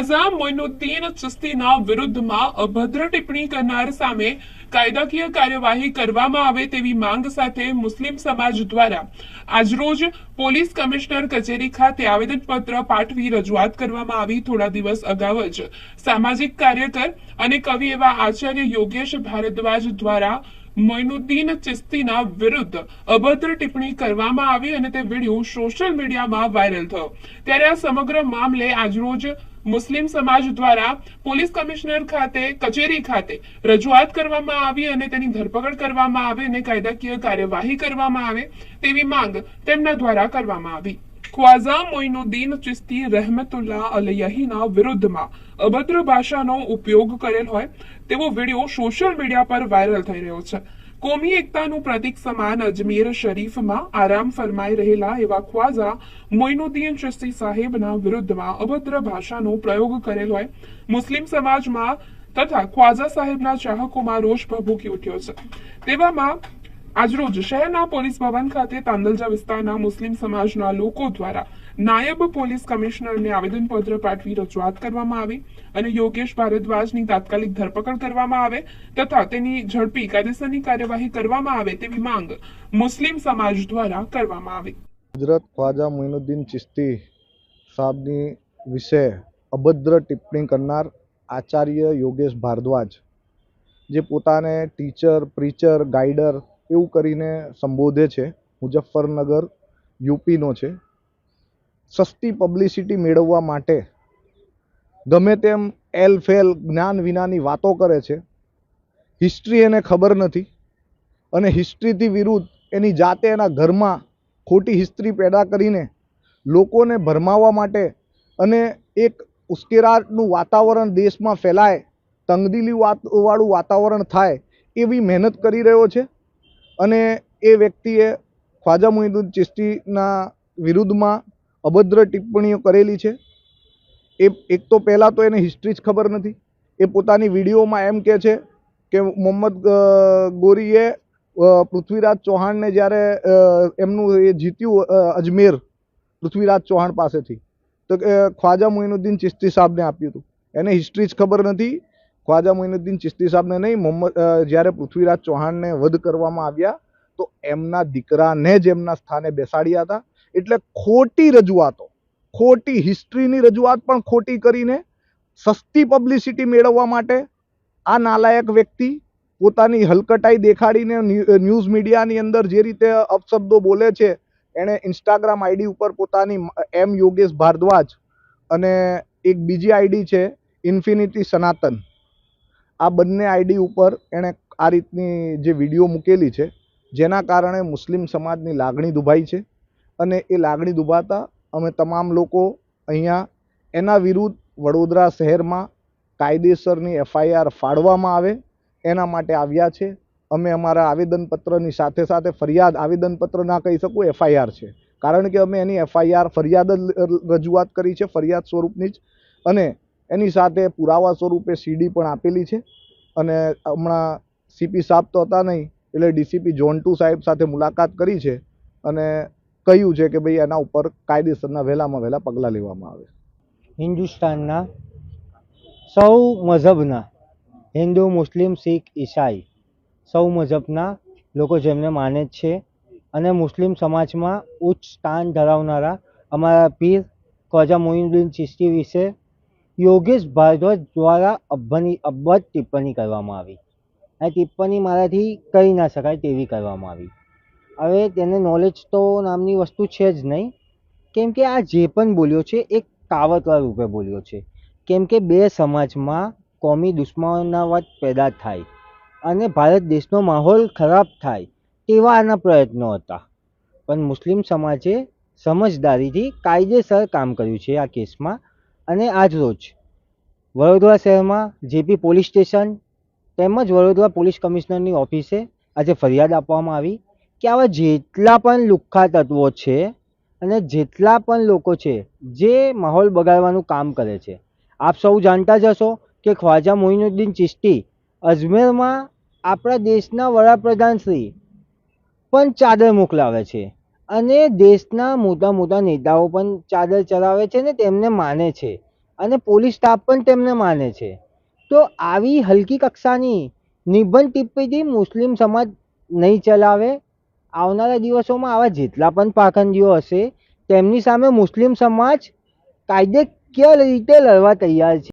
ખ્વાજા મોઇનુદ્દીન ચિશ્તીના વિરુદ્ધમાં અભદ્ર ટિપ્પણી કરનાર સામે કાયદાકીય કાર્યવાહી કરવામાં આવે તેવી માંગ સાથે મુસ્લિમ સમાજ દ્વારા આજરોજ પોલીસ કમિશનર કચેરી ખાતે આવેદનપત્ર પાઠવી રજૂઆત કરવામાં આવી। થોડા દિવસ અગાઉ જ સામાજિક કાર્યકર અને કવિ એવા આચાર્ય યોગેશ ભારદ્વાજ દ્વારા મોઇનુદ્દીન ચિશ્તીના વિરુદ્ધ અભદ્ર ટિપ્પણી કરવામાં આવી અને તે વિડીયો સોશિયલ મીડિયામાં વાયરલ થયો। ત્યારે આ સમગ્ર મામલે આજરોજ મુસ્લિમ સમાજ દ્વારા પોલીસ કમિશનર કચેરી ખાતે રજૂઆત કરવામાં આવી અને તેની ધરપકડ કરવામાં આવે અને કાયદાકીય કાર્યવાહી કરવામાં આવે તેવી માંગ તેમના દ્વારા કરવામાં આવી। ખ્વાજા મોઇનુદ્દીન ચિશ્તી રહેમતુલ્લાહ અલૈહીના વિરુદ્ધમાં અભદ્ર ભાષાનો ઉપયોગ કરેલ હોય તેવો વિડીયો સોશિયલ મીડિયા પર વાયરલ થઈ રહ્યો છે। કોમી એકતાનું પ્રતીક સમાન અજમેર શરીફમાં આરામ ફરમાઈ રહેલા એવા ખ્વાજા મોઇનુદ્દીન ચિશ્તી સાહેબના વિરુદ્ધમાં અભદ્ર ભાષાનો પ્રયોગ કરેલ હોય મુસ્લિમ સમાજમાં તથા ખ્વાજા સાહેબના ચાહકોમાં રોષ ભભૂકી ઉઠ્યો છે। તેવામાં આજરોજ શહેરના પોલીસ ભવન ખાતે તાંદલજા વિસ્તારના મુસ્લિમ સમાજના લોકો દ્વારા નાયબ પોલીસ કમિશનરને આવેદનપત્ર પાઠવી રજૂઆત કરવામાં આવી અને યોગેશ ભારદ્વાજની તાત્કાલિક ધરપકડ કરવામાં આવે તથા તેની ઝડપી કાયદેસરની કાર્યવાહી કરવામાં આવે તેવી માંગ મુસ્લિમ સમાજ દ્વારા કરવામાં આવી। હજરત ખ્વાજા મોઇનુદ્દીન ચિશ્તી સાહેબની વિશે અભદ્ર ટિપ્પણી કરનાર આચાર્ય યોગેશ ભારદ્વાજ જે પોતાને ટીચર, પ્રીચર, ગાઈડર એવું કરીને સંબોધે છે, મુઝફ્ફરનગર યુપીનો છે। સસ્તી પબ્લિસિટી મેળવવા માટે ગમે તેમ એલ ફેલ જ્ઞાન વિનાની વાતો કરે છે। હિસ્ટ્રી એને ખબર નથી અને હિસ્ટ્રીથી વિરુદ્ધ એની જાતે એના ઘરમાં ખોટી હિસ્ટ્રી પેદા કરીને લોકોને ભરમાવવા માટે અને એક ઉશ્કેરાટનું વાતાવરણ દેશમાં ફેલાય, તંગદિલી વાળું વાતાવરણ થાય એવી મહેનત કરી રહ્યો છે। અને એ વ્યક્તિએ ખ્વાજા મોઇનુદ્દીન ચિશ્તીના વિરુદ્ધમાં અભદ્ર ટિપ્પણીઓ કરેલી છે। એક તો પહેલાં તો એને હિસ્ટ્રી જ ખબર નથી। એ પોતાની વિડીયોમાં એમ કહે છે કે મોહમ્મદ ગોરીએ પૃથ્વીરાજ ચૌહાણને જ્યારે એમનું એ જીત્યું અજમેર પૃથ્વીરાજ ચૌહાણ પાસેથી તો ખ્વાજા મોઇનુદ્દીન ચિશ્તી સાહેબને આપ્યું હતું। એને હિસ્ટ્રી જ ખબર નથી। ખ્વાજા મોઇનુદ્દીન ચિશ્તી સાહેબને નહીં, જ્યારે પૃથ્વીરાજ ચૌહાણને વધ કરવામાં આવ્યા તો એમના દીકરાને જ એમના સ્થાને બેસાડ્યા હતા। એટલે ખોટી રજૂઆતો, ખોટી હિસ્ટ્રીની રજૂઆત પણ ખોટી કરીને સસ્તી પબ્લિસિટી મેળવવા માટે આ નાલાયક વ્યક્તિ પોતાની હલકટાઈ દેખાડીને ન્યૂઝ મીડિયાની અંદર જે રીતે અપશબ્દો બોલે છે, એણે ઇન્સ્ટાગ્રામ આઈડી ઉપર પોતાની એમ યોગેશ ભારદ્વાજ અને એક બીજી આઈડી છે ઇન્ફિનિટી સનાતન, આ બંને આઈડી ઉપર એણે આ રીતની જે વિડીયો મૂકેલી છે જેના કારણે મુસ્લિમ સમાજની લાગણી દુભાઈ છે। અને એ લાગણી દુભાતા અમે તમામ લોકો અહીંયા એના વિરુદ્ધ વડોદરા શહેરમાં કાયદેસરની એફઆઈઆર ફાડવામાં આવે એના માટે આવ્યા છે। અમે અમારા આવેદનપત્રની સાથે સાથે ફરિયાદ, આવેદનપત્ર ના કહી શકું, એફઆઈઆર છે, કારણ કે અમે એની એફઆઈઆર ફરિયાદ રજૂઆત કરી છે, ફરિયાદ સ્વરૂપની જ, અને એની સાથે પુરાવા સ્વરૂપે સીડી પણ આપેલી છે। અને હમણાં સીપી સાહેબ તો હતા નહીં એટલે ડીસીપી ઝોન 2 સાહેબ સાથે મુલાકાત કરી છે અને કહ્યું છે કે ભાઈ એના ઉપર કાયદેસરના વહેલામાં વહેલા પગલાં લેવામાં આવે। હિન્દુસ્તાનના સૌ મઝહબના, હિન્દુ, મુસ્લિમ, શીખ, ઈસાઈ સૌ મઝહબના લોકો જેમને માને છે અને મુસ્લિમ સમાજમાં ઉચ્ચ સ્થાન ધરાવનારા અમારા પીર ખ્વાજા મોઇનુદ્દીન ચિશ્તી વિશે યોગેશ ભારદ્વાજ દ્વારા અભદ્ર ટિપ્પણી કરવામાં આવી। આ ટિપ્પણી મારાથી કહી ના શકાય તેવી કરવામાં આવી। હવે તેને નોલેજ તો નામની વસ્તુ છે જ નહીં, કેમ કે આ જે પણ બોલ્યો છે એક કાવતરા રૂપે બોલ્યો છે, કેમ કે બે સમાજમાં કોમી દુશ્મનાવટ પેદા થાય અને ભારત દેશનો માહોલ ખરાબ થાય તેવા આના પ્રયત્નો હતા। પણ મુસ્લિમ સમાજે સમજદારીથી કાયદેસર કામ કર્યું છે આ કેસમાં। અને આજ રોજ વડોદરા શહેરમાં જેપી પોલીસ સ્ટેશન તેમજ વડોદરા પોલીસ કમિશનરની ઓફિસે આજે ફરિયાદ આપવામાં આવી કે આવા જેટલા પણ લુખ્ખા તત્વો છે અને જેટલા પણ લોકો છે જે માહોલ બગાડવાનું કામ કરે છે, આપ સૌ જાણતા જ હશો કે ખ્વાજા મોઇનુદ્દીન ચિશ્તી અજમેરમાં આપણા દેશના વડાપ્રધાન શ્રી પણ ચાદર મોકલાવે છે અને દેશના મોટા મોટા નેતાઓ પણ ચાદર ચડાવે છે ને તેમને માને છે। અને પોલીસ સ્ટાફ પણ તેમને માને છે. તો આવી હલકી કક્ષાની નિબંધ ટિપ્પણીથી મુસ્લિમ સમાજ નહીં ચલાવે. આવનારા દિવસોમાં આવા જેટલા પણ પાખંડીઓ હશે તેમની સામે મુસ્લિમ સમાજ કાયદેકીય રીતે લડવા તૈયાર છે.